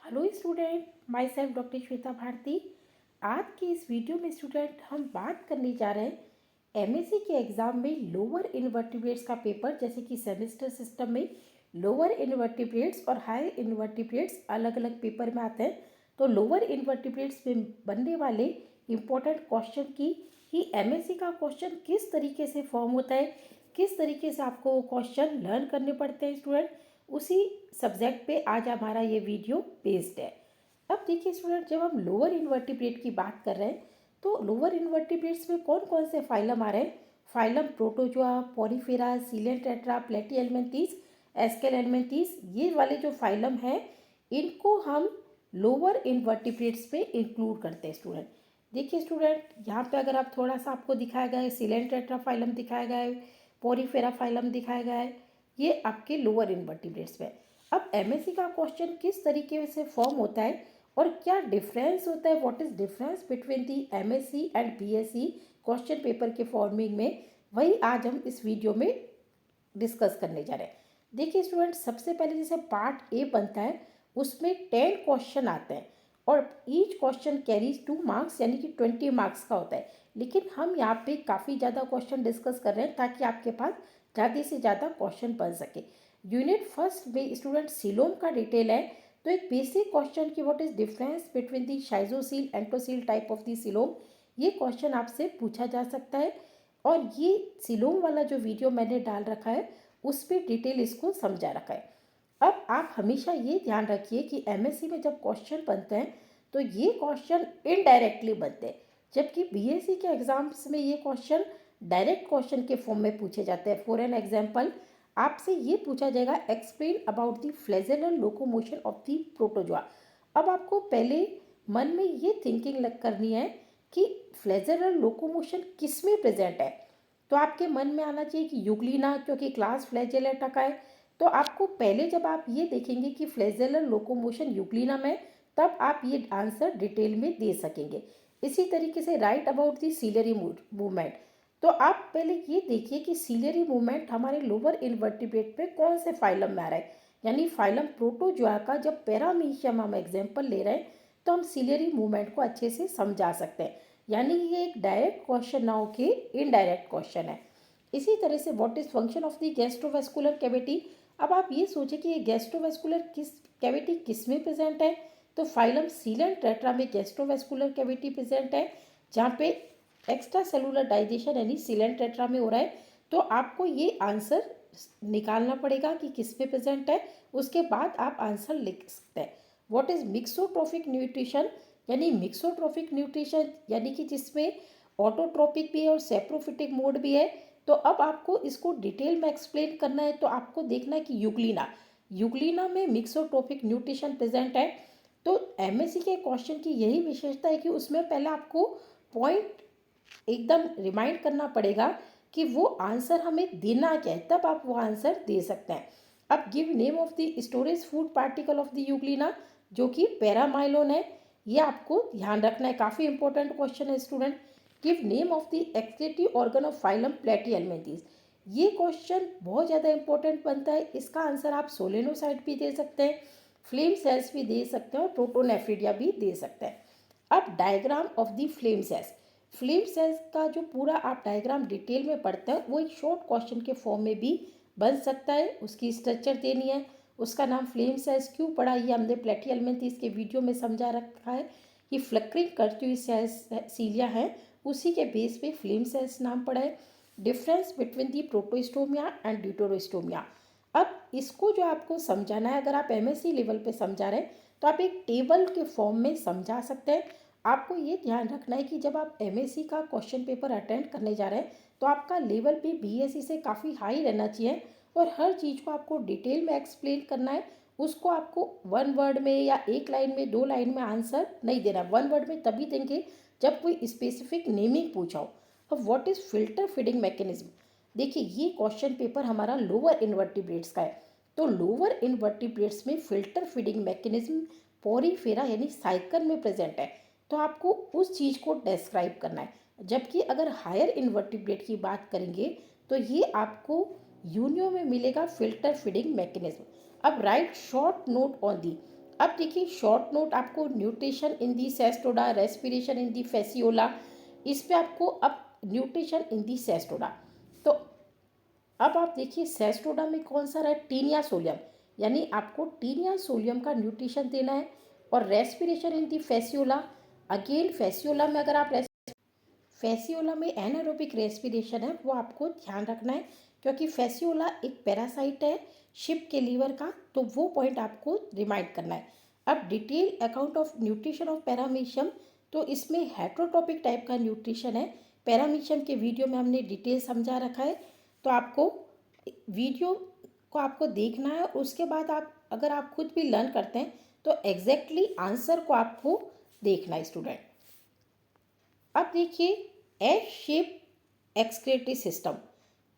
Hello student, myself doctor Shweta Bharti. आज के इस वीडियो में स्टूडेंट हम बात करने जा रहे हैं एमएससी के एग्ज़ाम में लोअर इनवर्टिब्रेट्स का पेपर। जैसे कि सेमेस्टर सिस्टम में लोअर इनवर्टिब्रेट्स और हायर इनवर्टिब्रेट्स अलग अलग पेपर में आते हैं। तो लोअर इनवर्टिब्रेट्स में बनने वाले इम्पोर्टेंट क्वेश्चन की ही एमएससी का क्वेश्चन किस तरीके से फॉर्म होता है, किस तरीके से आपको वो क्वेश्चन लर्न करने पड़ते हैं स्टूडेंट, उसी सब्जेक्ट पे आज हमारा ये वीडियो बेस्ड है। अब देखिए स्टूडेंट, जब हम लोअर इन्वर्टिब्रेट की बात कर रहे हैं तो लोअर इन्वर्टिब्रेट्स में कौन कौन से फाइलम आ रहे हैं। फाइलम प्रोटोजोआ, पोरिफेरा, सीलेंटेट्रा, प्लेटीहेल्मिन्थीस, एस्केलेल्मिन्थीस, ये वाले जो फाइलम हैं इनको हम लोअर इन्वर्टिब्रेट्स में इंक्लूड करते हैं स्टूडेंट। देखिए स्टूडेंट, यहाँ पे अगर आप थोड़ा सा आपको दिखाया गया है, सीलेंटेट्रा फाइलम दिखाया गया है, पोरिफेरा फाइलम दिखाया गया है, ये आपके लोअर इन्वर्टिब्रेट्स में। अब एमएससी का क्वेश्चन किस तरीके से फॉर्म होता है और क्या डिफरेंस होता है, what is difference between the MSc and BSc question paper के फॉर्मिंग में, वही आज हम इस वीडियो में डिस्कस करने जा रहे हैं। देखिए स्टूडेंट, सबसे पहले जैसे पार्ट ए बनता है उसमें 10 क्वेश्चन आते हैं और ईच क्वेश्चन कैरीज 2 मार्क्स यानी कि 20 मार्क्स का होता है। लेकिन हम यहाँ पे काफ़ी ज़्यादा क्वेश्चन डिस्कस कर रहे हैं ताकि आपके पास ज़्यादा से ज़्यादा क्वेश्चन बन सके। यूनिट फर्स्ट में स्टूडेंट सीलोम का डिटेल है। तो एक बेसिक क्वेश्चन की what is difference between the शाइजोसील enterocoel type of the coelom, ये क्वेश्चन आपसे पूछा जा सकता है। और ये सीलोम वाला जो वीडियो मैंने डाल रखा है उस पर डिटेल इसको समझा रखा है। अब आप हमेशा ये ध्यान रखिए कि एमएससी में जब क्वेश्चन बनते हैं तो ये क्वेश्चन इनडायरेक्टली बनते हैं, जबकि बीएससी के एग्जाम्स में ये क्वेश्चन डायरेक्ट क्वेश्चन के फॉर्म में पूछे जाते हैं। फॉर एन एग्जाम्पल, आपसे ये पूछा जाएगा explain about the flagellar locomotion of the protozoa. अब आपको पहले मन में ये थिंकिंग करनी है कि फ्लेजेलर लोकोमोशन किस में प्रेजेंट है। तो आपके मन में आना चाहिए कि यूग्लिना, क्योंकि क्लास फ्लैजेलेटा का है। तो आपको पहले जब आप ये देखेंगे कि फ्लैजेलर लोकोमोशन यूग्लिना में, तब आप ये आंसर डिटेल में दे सकेंगे। इसी तरीके से right about the ciliary movement. तो आप पहले ये देखिए कि सीलियरी मूवमेंट हमारे लोअर इन्वर्टिब्रेट पे कौन से फाइलम में आ रहा है, यानी फाइलम प्रोटोजोआ का जब पैरामीशियम हम एग्जाम्पल ले रहे हैं तो हम सीलियरी मूवमेंट को अच्छे से समझा सकते हैं। यानी ये एक डायरेक्ट क्वेश्चन ना हो के इनडायरेक्ट क्वेश्चन है। इसी तरह से what is function of the gastrovascular cavity. अब आप ये सोचें कि ये गैस्ट्रोवेस्कुलर कैविटी किस में प्रेजेंट है। तो फाइलम सीलेंटेट्रा में गैस्ट्रोवेस्कुलर कैविटी प्रेजेंट है, जहाँ पे एक्स्ट्रा सेलुलर डाइजेशन यानी सीलेंटेट्रा में हो रहा है। तो आपको ये आंसर निकालना पड़ेगा कि किस में प्रेजेंट है, उसके बाद आप आंसर लिख सकते हैं। व्हाट इज मिक्सोट्रोफिक न्यूट्रिशन, यानी मिक्सोट्रोफिक न्यूट्रिशन यानी कि जिसमें ऑटोट्रोपिक भी है और सेप्रोफिटिक मोड भी है। तो अब आपको इसको डिटेल में एक्सप्लेन करना है। तो आपको देखना है कि यूग्लिना में मिक्सोट्रोपिक न्यूट्रिशन प्रेजेंट है। तो एमएससी के क्वेश्चन की यही विशेषता है कि उसमें पहले आपको पॉइंट एकदम रिमाइंड करना पड़ेगा कि वो आंसर हमें देना क्या है, तब आप वो आंसर दे सकते हैं। अब give name of the storage food particle of the Euglena, जो कि पैरामाइलोन है। ये आपको ध्यान रखना है, काफ़ी इंपॉर्टेंट क्वेश्चन है student. Give name of the excretory organ of phylum platyhelminthes. ये क्वेश्चन बहुत ज़्यादा इंपॉर्टेंट बनता है। इसका आंसर आप सोलेनोसाइट भी दे सकते हैं, फ्लेम सेल्स भी दे सकते हैं और प्रोटोनेफ्रिडिया भी दे सकते हैं। अब diagram of the flame cells का जो पूरा आप डायग्राम डिटेल में पढ़ते हैं वो एक शॉर्ट क्वेश्चन के फॉर्म में भी बन सकता है। उसकी स्ट्रक्चर देनी है, उसका नाम फ्लेम सेल्स क्यों पड़ा, ये हमने प्लेटीहेल्मिन्थीस के वीडियो में समझा रखा है कि फ्लक्रिंग करती हुई सेल्स सीलिया हैं, उसी के बेस पे फ्लेम सेल्स नाम पड़ा है। Difference between the Protostomia and Deuterostomia. अब इसको जो आपको समझाना है, अगर आप एमएससी लेवल पे समझा रहे हैं तो आप एक टेबल के फॉर्म में समझा सकते हैं। आपको ये ध्यान रखना है कि जब आप एमएससी का क्वेश्चन पेपर अटेंड करने जा रहे हैं तो आपका लेवल भी बीएससी से काफ़ी हाई रहना चाहिए और हर चीज़ को आपको डिटेल में एक्सप्लेन करना है। उसको आपको वन वर्ड में या एक लाइन में, दो लाइन में आंसर नहीं देना। वन वर्ड में तभी देंगे जब कोई स्पेसिफिक नेमिंग पूछा हो। अब what is filter feeding mechanism. देखिए, ये क्वेश्चन पेपर हमारा लोअर इन्वर्टिब्रेट्स का है। तो लोअर इन्वर्टिब्रेट्स में फिल्टर फीडिंग मैकेनिज्म पोरीफेरा यानी साइकन में प्रेजेंट है। तो आपको उस चीज़ को डिस्क्राइब करना है। जबकि अगर हायर इन्वर्टिब्रेट की बात करेंगे तो ये आपको यूनियो में मिलेगा फिल्टर फीडिंग मैकेनिज्म। अब right short note on the. अब देखिए शॉर्ट नोट आपको nutrition in the Cestoda, respiration in the Fasciola, इस पे आपको अब न्यूट्रिशन इन दी सेस्टोडा। तो अब आप देखिए सेस्टोडा में कौन सा रहा है, टीनिया सोलियम, यानी आपको टीनिया सोलियम का न्यूट्रिशन देना है। और respiration in the Fasciola, again Fasciola में अगर आप फेसियोला में एनारोबिक रेस्पिरेशन है वो आपको ध्यान रखना है, क्योंकि फेसियोला एक पैरासाइट है शिप के लीवर का, तो वो पॉइंट आपको रिमाइंड करना है। अब detail account of nutrition of paramecium, तो इसमें हेट्रोट्रोपिक टाइप का न्यूट्रिशन है। पैरामीशियम के वीडियो में हमने डिटेल समझा रखा है, तो आपको वीडियो को आपको देखना है। उसके बाद आप अगर आप खुद भी लर्न करते हैं तो एग्जैक्टली आंसर को आपको देखना है स्टूडेंट। अब देखिए एस शेप एक्सक्रेटरी सिस्टम।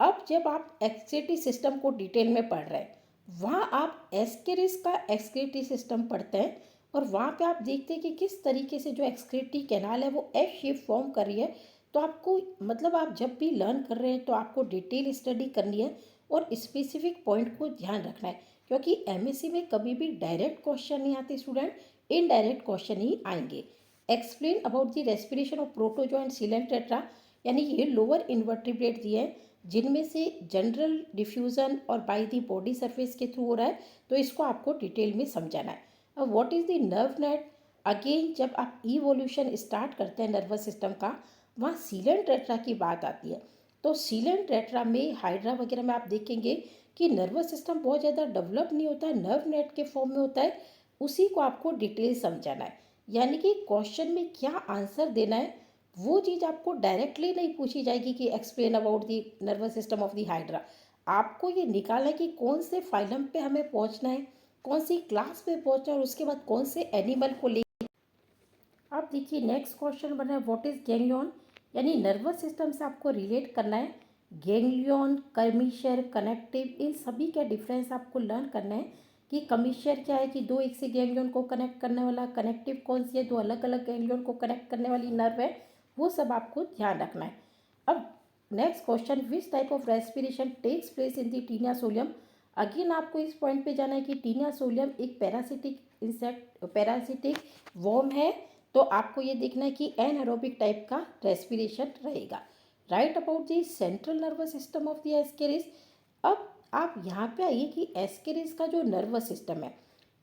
अब जब आप एक्सक्रेटरी सिस्टम को डिटेल में पढ़ रहे हैं, वहाँ आप एस्केरिस का एक्सक्रेटरी सिस्टम पढ़ते हैं और वहाँ पे आप देखते हैं कि किस तरीके से जो एक्सक्रेटरी कैनाल है वो एस शेप फॉर्म कर रही है। तो आपको मतलब आप जब भी लर्न कर रहे हैं तो आपको डिटेल स्टडी करनी है और स्पेसिफिक पॉइंट को ध्यान रखना है, क्योंकि एमएससी में कभी भी डायरेक्ट क्वेश्चन नहीं आते स्टूडेंट, इनडायरेक्ट क्वेश्चन ही आएंगे। Explain about the respiration of protozoa and sealant tetra, यानी ये लोअर इन्वर्टिब्रेट दिए हैं जिनमें से जनरल डिफ्यूज़न और बाय द बॉडी सरफेस के थ्रू हो रहा है, तो इसको आपको डिटेल में समझाना है। अब what is the nerve net, again जब आप इवोल्यूशन स्टार्ट करते हैं नर्वस सिस्टम का, वहाँ सीलेंट टेट्रा की बात आती है। तो सीलेंट टेट्रा में हाइड्रा वगैरह में आप देखेंगे कि नर्वस सिस्टम बहुत ज़्यादा डेवलप नहीं होता है, नर्व नेट के फॉर्म में होता है, उसी को आपको डिटेल समझाना है। यानी कि क्वेश्चन में क्या आंसर देना है वो चीज़ आपको डायरेक्टली नहीं पूछी जाएगी कि explain about the nervous system of the hydra. आपको ये निकालना है कि कौन से फाइलम पे हमें पहुंचना है, कौन सी क्लास पे पहुंचना है और उसके बाद कौन से एनिमल को ले। अब देखिए नेक्स्ट क्वेश्चन बना है व्हाट इज़ गैंग्लियन, यानी नर्वस सिस्टम से आपको रिलेट करना है। गैंग्लियन, कर्मीशर, कनेक्टिव, इन सभी का डिफरेंस आपको लर्न करना है कि कमीशर क्या है कि दो एक से गैंग्लियन को कनेक्ट करने वाला, कनेक्टिव कौन सी है दो अलग अलग गैंग्लियन को कनेक्ट करने वाली नर्व है, वो सब आपको ध्यान रखना है। अब next question which type of respiration takes place in the Taenia solium, again आपको इस पॉइंट पे जाना है कि टीनिया सोलियम एक पैरासिटिक इंसेक्ट पैरासिटिक वॉर्म है, तो आपको ये देखना है कि एनएरोबिक टाइप का रेस्पिरेशन रहेगा। Write about the central nervous system of the Ascaris. अब आप यहाँ पे आइए कि एस्केरिस का जो नर्वस सिस्टम है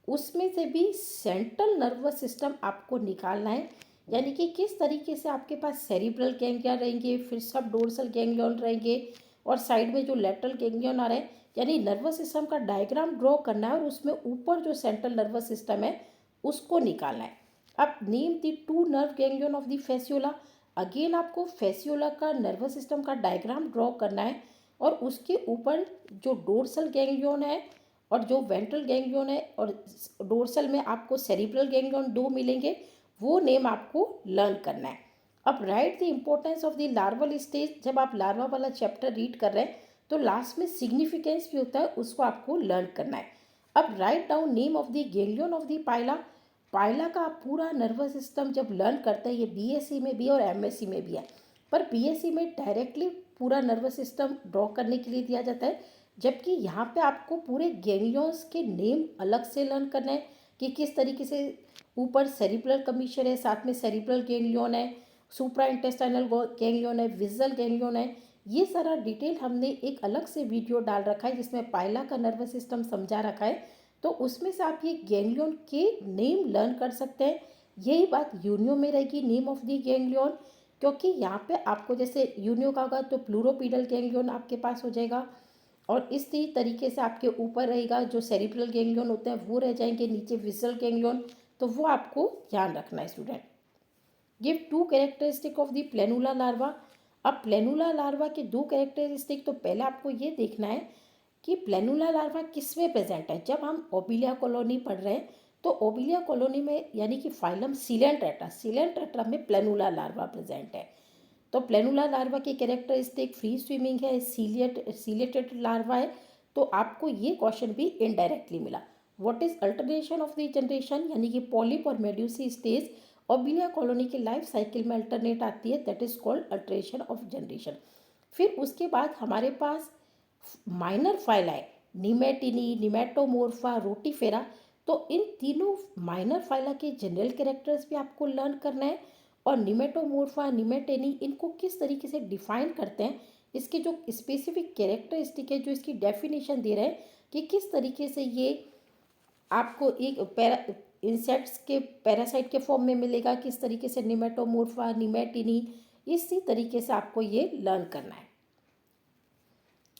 उसमें से भी सेंट्रल नर्वस सिस्टम आपको निकालना है, यानी कि किस तरीके से आपके पास सेरिब्रल गैंग्लियन रहेंगे, फिर सब डोर्सल गैंग्लियन रहेंगे और साइड में जो लेटरल गैंग्लियन आ रहे हैं, यानी नर्वस सिस्टम का डायग्राम ड्रॉ करना है और उसमें ऊपर जो सेंट्रल नर्वस सिस्टम है उसको निकालना है। अब name the two nerve ganglion of the Fasciola, again आपको फेसियोला का नर्वस सिस्टम का डायग्राम ड्रॉ करना है और उसके ऊपर जो डोर्सल गैंग्लियन है और जो वेंट्रल गैंग्लियन है और डोर्सल में आपको सेरिब्रल गैंग्लियन दो मिलेंगे, वो नेम आपको लर्न करना है। अब right the importance of the larval stage, जब आप लार्वा वाला चैप्टर रीड कर रहे हैं तो लास्ट में सिग्निफिकेंस भी होता है, उसको आपको लर्न करना है। अब write down name of the ganglion of the Pila, Pila का आप पूरा नर्वस सिस्टम जब लर्न करते हैं, ये बीएससी में भी और एमएससी में भी है, पर बीएससी में डायरेक्टली पूरा नर्वस सिस्टम ड्रॉ करने के लिए दिया जाता है, जबकि यहाँ पे आपको पूरे गैंग्लियंस के नेम अलग से लर्न करना है कि किस तरीके से ऊपर सेरिब्रल कमीशन है, साथ में सेरिब्रल गैंग्लियन है, सुप्रा इंटेस्टाइनल गैंग्लियन है, विजुअल गैंग्लियन है। ये सारा डिटेल हमने एक अलग से वीडियो डाल रखा है जिसमें पाइला का नर्वस सिस्टम समझा रखा है, तो उसमें से आप ये गैंग्लियन के नेम लर्न कर सकते हैं। यही बात यूनियो में रहेगी, नेम ऑफ द गैंग्लियन, क्योंकि यहाँ पे आपको जैसे यूनियो का होगा तो प्लूरोपीडल गैंग्लियन आपके पास हो जाएगा और इसी तरीके से आपके ऊपर रहेगा जो सेरिब्रल गैंग्लियन होते हैं वो रह जाएंगे, नीचे विजुअल गैंग्लियन, तो वो आपको ध्यान रखना है student. Give two characteristic of the planula larva, अब प्लेनुला लार्वा के दो कैरेक्टरिस्टिक, तो पहले आपको ये देखना है कि प्लेनुला लार्वा किस में प्रेजेंट है। जब हम ओबिलिया कॉलोनी पढ़ रहे हैं तो ओबिलिया कॉलोनी में यानी कि फाइलम सीलेंट्रेटा, सीलेंट्रेटा में प्लेनुला लार्वा प्रेजेंट है। तो प्लेनुला लार्वा की कैरेक्टरिस्टिक फ्री स्विमिंग है, सीलेटेड लार्वा है, तो आपको ये क्वेश्चन भी इनडायरेक्टली मिला। What is alternation of the generation, यानी कि पॉलिप और मेड्यूसी स्टेज ओबिलिया कॉलोनी के लाइफ साइकिल में अल्टरनेट आती है, that is called alteration of generation. फिर उसके बाद हमारे पास माइनर फाइला है, निमेटिनी, निमेटोमोर्फा, रोटीफेरा, तो इन तीनों माइनर फाइला के जनरल कैरेक्टर्स भी आपको लर्न करना है, और निमेटोमोर्फा, निमेटेनी, इनको किस तरीके से डिफाइन करते हैं, इसके जो स्पेसिफिक कैरेक्टरिस्टिक है, जो इसकी डेफिनेशन दे रहे हैं कि किस तरीके से ये आपको एक इंसेक्ट्स के पैरासाइट के फॉर्म में मिलेगा, किस तरीके से निमेटोमोर्फा, निमेटिनी, इसी तरीके से आपको ये लर्न करना है।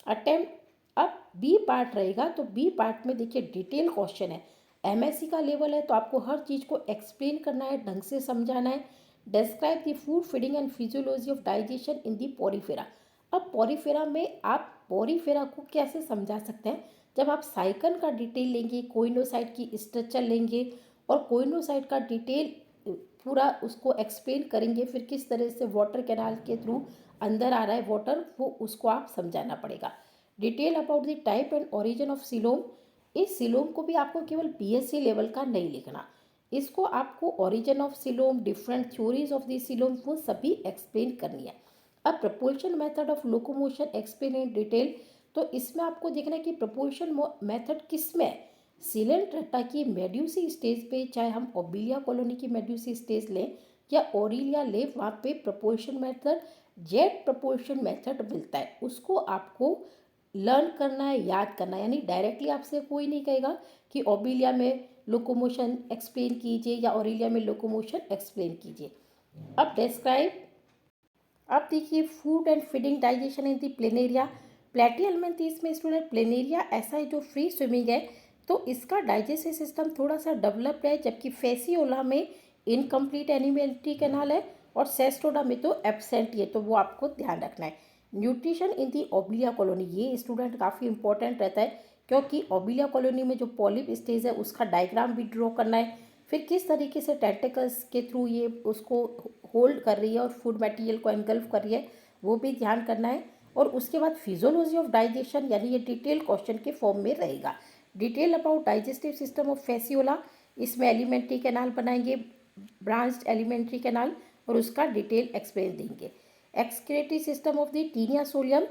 अटेम्प्ट अब बी पार्ट रहेगा, तो बी पार्ट में देखिए डिटेल क्वेश्चन है, एमएससी का लेवल है, तो आपको हर चीज़ को एक्सप्लेन करना है, ढंग से समझाना है। Describe the food feeding and physiology of digestion in the Porifera. अब पोरीफेरा में आप पोरीफेरा को कैसे समझा सकते हैं, जब आप साइकन का डिटेल लेंगे, कोइनोसाइट की स्ट्रक्चर लेंगे और कोइनोसाइट का डिटेल पूरा उसको एक्सप्लेन करेंगे, फिर किस तरह से वाटर कैनाल के थ्रू अंदर आ रहा है वाटर, वो उसको आप समझाना पड़ेगा। Detail about the type and origin of coelom. इस सिलोम को भी आपको केवल बीएससी लेवल का नहीं लिखना, इसको आपको origin of coelom, different theories of the coelom, वो सभी एक्सप्लेन करनी है। अब propulsion method of locomotion explain in detail, तो इसमें आपको देखना है कि प्रपोल्शन मेथड किस में है। सिलेंट्रेटा की मेड्यूसी स्टेज पे, चाहे हम ओबिलिया कॉलोनी की मेड्यूसी स्टेज लें या ओरिलिया लें, वहाँ पे propulsion method, jet propulsion method मिलता है, उसको आपको लर्न करना है, याद करना है। यानी डायरेक्टली आपसे कोई नहीं कहेगा कि ओबिलिया में लोकोमोशन एक्सप्लेन कीजिए या ओरिलिया में लोकोमोशन एक्सप्लेन कीजिए। अब डिस्क्राइब, अब देखिए food and feeding digestion in the Planaria. Platyhelminthes में स्टूडेंट प्लेनेरिया ऐसा है जो फ्री स्विमिंग है, तो इसका डाइजेस्टिव सिस्टम थोड़ा सा डेवलप्ड है, जबकि फेसियोला में इनकम्प्लीट एलिमेंट्री कैनाल है और सेस्टोडा में तो एब्सेंट ही है, तो वो आपको ध्यान रखना है। Nutrition in the Obelia colony, ये स्टूडेंट काफ़ी इंपॉर्टेंट रहता है, क्योंकि ओबिलिया कॉलोनी में जो पॉलिप स्टेज है उसका डायग्राम भी ड्रॉ करना है, फिर किस तरीके से टेंटिकल्स के थ्रू ये उसको होल्ड कर रही है और फूड मटेरियल को एनगल्फ कर रही है, वो भी ध्यान करना है। और उसके बाद फिजियोलॉजी ऑफ डाइजेशन, यानी ये डिटेल क्वेश्चन के फॉर्म में रहेगा। Detail about digestive system of Fasciola, इसमें एलिमेंट्री कैनाल बनाएंगे, ब्रांच्ड एलिमेंट्री कैनाल, और उसका डिटेल एक्सप्लेन देंगे। Excretory system of the Taenia solium,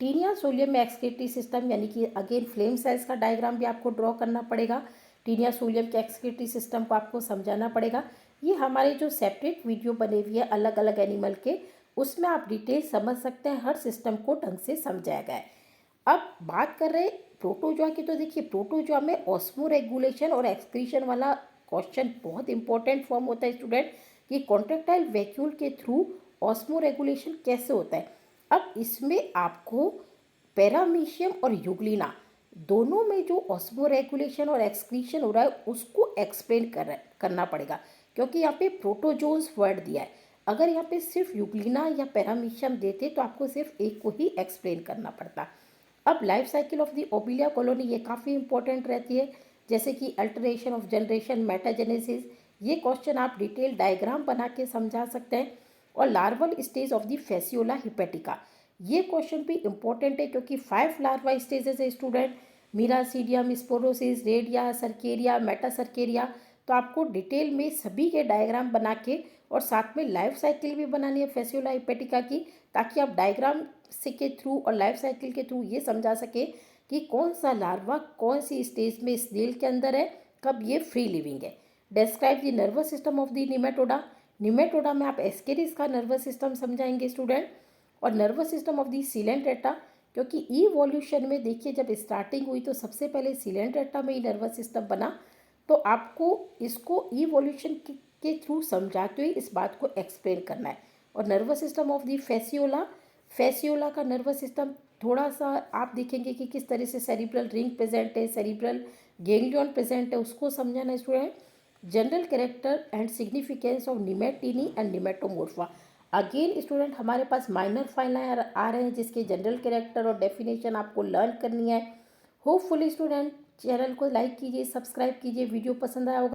Taenia solium में एक्सक्रीटरी सिस्टम, यानी कि अगेन फ्लेम सेल्स का डायग्राम भी आपको ड्रॉ करना पड़ेगा, टीनिया सोलियम के एक्सक्रीटरी सिस्टम को आपको समझाना पड़ेगा। ये हमारे जो सेपरेट वीडियो बने हुए हैं अलग अलग एनिमल के, उसमें आप डिटेल समझ सकते हैं, हर सिस्टम को ढंग से समझाया गया है। अब बात कर रहे हैं प्रोटोजोआ की, तो देखिए प्रोटोजोआ में ऑस्मो रेगुलेशन और एक्सक्रीशन वाला क्वेश्चन बहुत इंपॉर्टेंट फॉर्म होता है स्टूडेंट, कि कॉन्ट्रेक्टाइल वैक्यूल के थ्रू ऑस्मो रेगुलेशन कैसे होता है। अब इसमें आपको पैरामीशियम और यूग्लिना दोनों में जो ऑस्मो रेगुलेशन और एक्सक्रीशन हो रहा है उसको एक्सप्लेन करना पड़ेगा, क्योंकि यहाँ पे प्रोटोजोन्स वर्ड दिया है। अगर यहाँ पे सिर्फ यूग्लिना या पैरामीशियम देते तो आपको सिर्फ एक को ही एक्सप्लेन करना पड़ता। अब life cycle of the Obelia colony, ये काफ़ी इंपॉर्टेंट रहती है, जैसे कि अल्टरेशन ऑफ जनरेशन, मेटाजेनेसिस, ये क्वेश्चन आप डिटेल डायग्राम बना के समझा सकते हैं। और larval stage of the Fasciola hepatica, ये क्वेश्चन भी इंपॉर्टेंट है, क्योंकि 5 लार्वा स्टेजेस है student, miracidium, sporocyst, redia, cercaria, metacercaria, तो आपको डिटेल में सभी के डायग्राम बना के और साथ में लाइफ साइकिल भी बनानी है फेसियोला हिपेटिका की, ताकि आप डायग्राम से के थ्रू और लाइफ साइकिल के थ्रू ये समझा सके कि कौन सा लार्वा कौन सी स्टेज में स्नेल के अंदर है, कब ये फ्री लिविंग है। Describe the nervous system of the Nematoda, Nematoda में आप एस्केरिस का नर्वस सिस्टम समझाएंगे स्टूडेंट। और nervous system of the Coelenterata, क्योंकि इवोल्यूशन में देखिए जब स्टार्टिंग हुई तो सबसे पहले सिलेंट्रेटा में ही नर्वस सिस्टम बना, तो आपको इसको इवोल्यूशन के थ्रू समझाते हुए इस बात को एक्सप्लेन करना है। और nervous system of the Fasciola, Fasciola का नर्वस सिस्टम थोड़ा सा आप देखेंगे कि किस तरह से सेरिब्रल रिंग प्रेजेंट है, सेरिब्रल गैंग्लियन प्रेजेंट है, उसको समझाना student. General character and significance of Nemertini and Nematomorpha, again student हमारे पास माइनर फाइल आ रहे हैं जिसके जनरल कैरेक्टर और डेफिनेशन आपको लर्न करनी है। होपफुली स्टूडेंट चैनल को लाइक कीजिए, सब्सक्राइब कीजिए, वीडियो पसंद आया होगा